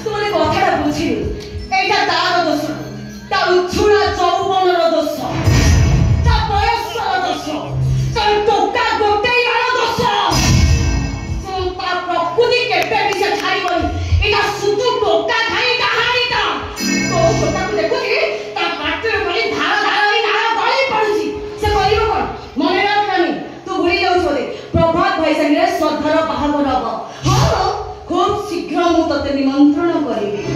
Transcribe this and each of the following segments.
तुम्हें कथा बुझी एटा तार दोष ता उछुड़ा चौबनर दोष ता बयसर दोष ता टोका गोटेई वाला दोष ता प्रकृति केबे भी से छाड़ीबनी एटा सुतु टोका खाई कहानीटा तो टोका को देखुची ता पाटर गली धार धार नाळ गली पडुची से कहियो कोन मने राखनी तू भूली जाउ छोरे प्रभात भाई संगे श्रद्धार बाहागर हबो हां खूब शीघ्र मु तते निमंत्रण करिबी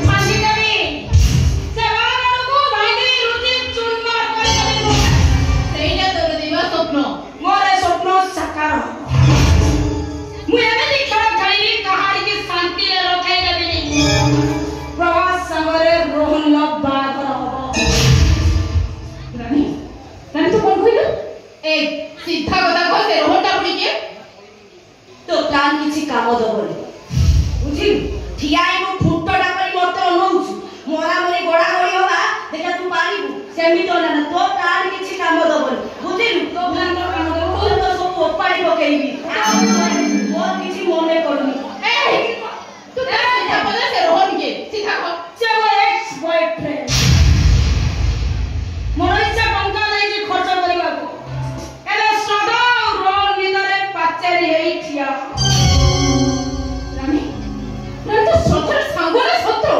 सीधा कथा कह से रोहनटा पड़ी के तो प्लान किछि काम दबले बुझिलु ठियाई मु फुटटा करी मते अनौछु मोरा मोरी गोड़ा गोड़ी होबा देखा तू पारिबु सेमी तो ना तो प्लान किछि काम दबले बुझिलु तो प्लान तो काम दबले तो सब ओपाड़ी पकेइबी मोर किछि मने पडुनी ए तू सीधा कथा से रोहन के सीधा कह से मो एक्स बॉयफ्रेंड मोर इच्छा टंका नै जे खर्च करिबा को एले सदा रोन निदरे पाचेरी हेई ठिया रानी रानी तो सतर सांगरे सत्र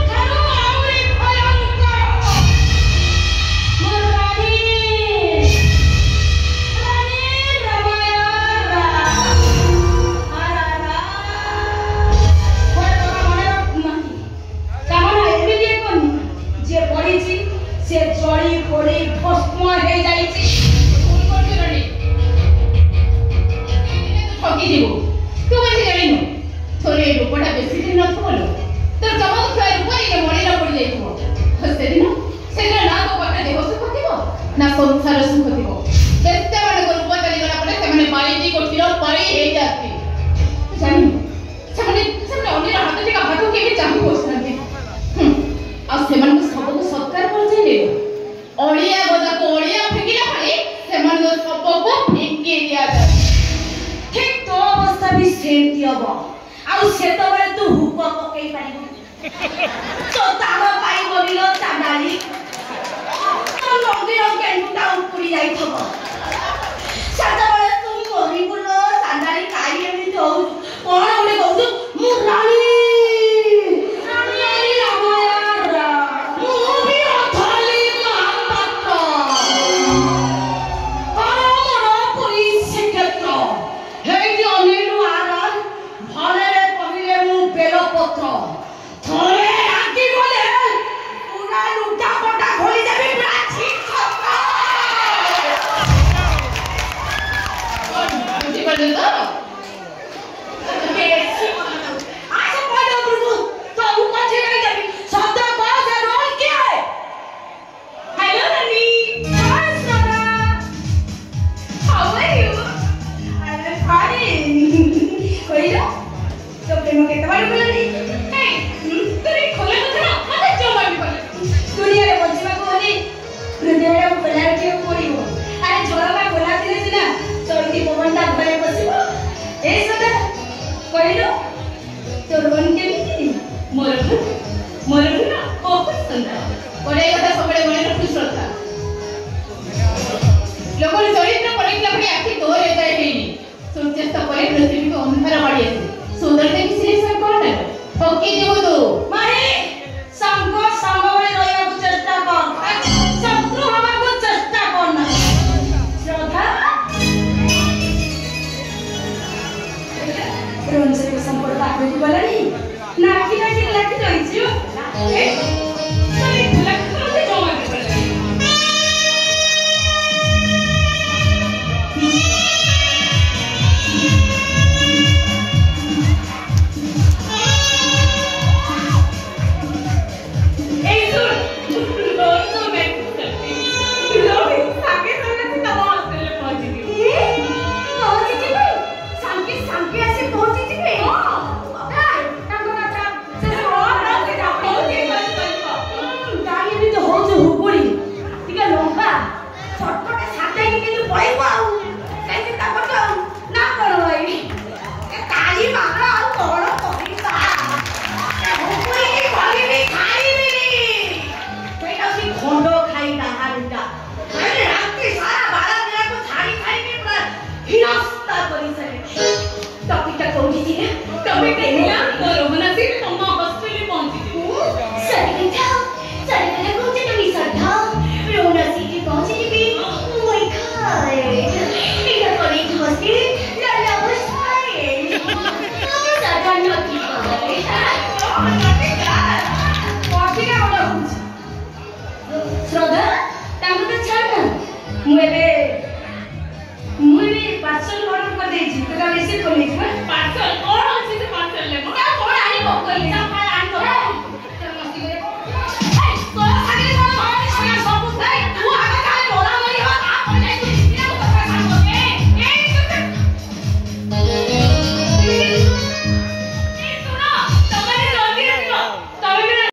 खानो आउरी भयंकर मोर रानी रमाया आरा कोन मने रखुनाही कामना एबी जे कोन जे पड़ीची से जड़ी पड़ी भस्म हे जाईची कोन करके रानी ठगी जीवो तू कैसे जानिनु थोरे रूपटा बेसी दिन न थोलो तोर चमक खाय रूप इके मणी न पड़ी जाइथो हसे दिन सेना ना तो पाखे देह सुख थिबो ना संसार सुख थिबो बेस्ते माने को रूप चली गला परे से माने माई दी को थिरो पाई हे जाती जानि से माने अन्य हाथ टिका हाथ के भी चाहू बसनते आ से माने सब को सत्कार कर जाइले ओलिया गदा को ओलिया फेकिला परे से माने सब को फेंकी दिया जाय ठीक तो अवस्था भी सेमती हबो आउ सेतो बेले तू हुक पकई पारिबो तो तार पाई बोलिलो चांडाली तो लंगी लंगी एंटा उपुरी जाई थबो सेतो बेले तू मोरी बुलो चांडाली काई एमि तो कोन ओले कहू मु रानी रानी रामाया मु भी अथली महापात्र परमर पुलिस क्षेत्र हेई जो अनिलु आरान भले कहिले मु बेलपत्र थोरे आगी गले पूरा लुटा पटा खोली देबी प्राची छक्का बुझी पड़ल तो बेसी आसे पड़ो गुरु तो ऊपर चले जाबी शब्द बात है रोल क्या है hello Nani hi Sona how are you I am fine कोइला तो प्रेम के तबार बोलनी हे तोरे खोला कथा हाते जमा भी बोले दुनिया रे बचिबा को होली हृदय रे बोला के पड़िबो अरे झोला बोला दिले सिना चलती पवनटा घरे बसिबो ए सदा कहिलो तोर मन केमिति मोर ना बहुत सुंदर ओरे कथा सबले मने रखु श्रद्धा लोकन चरित्र परीक्षा भली आखि तोरे जाय हेनी सूर्यास्त परे पृथ्वी को अंधार बाड़ी आसे सुंदर देखि सिलेक्शन कर ना ठकी देबो तू मारे संग संग भली रहया को चेष्टा कर शत्रु हवा को चेष्टा कर ना श्रद्धा रोंसे को संपर्क आगे की बोलनी नाकी नाकी लाकी रहिजियो ए सरी लखन से जमा के बोलनी श्रद्धा तांको तो छाड़ मुझे पार्सल ऑर्डर कर देजी तो का रिसीव कर लीजिए पार्सल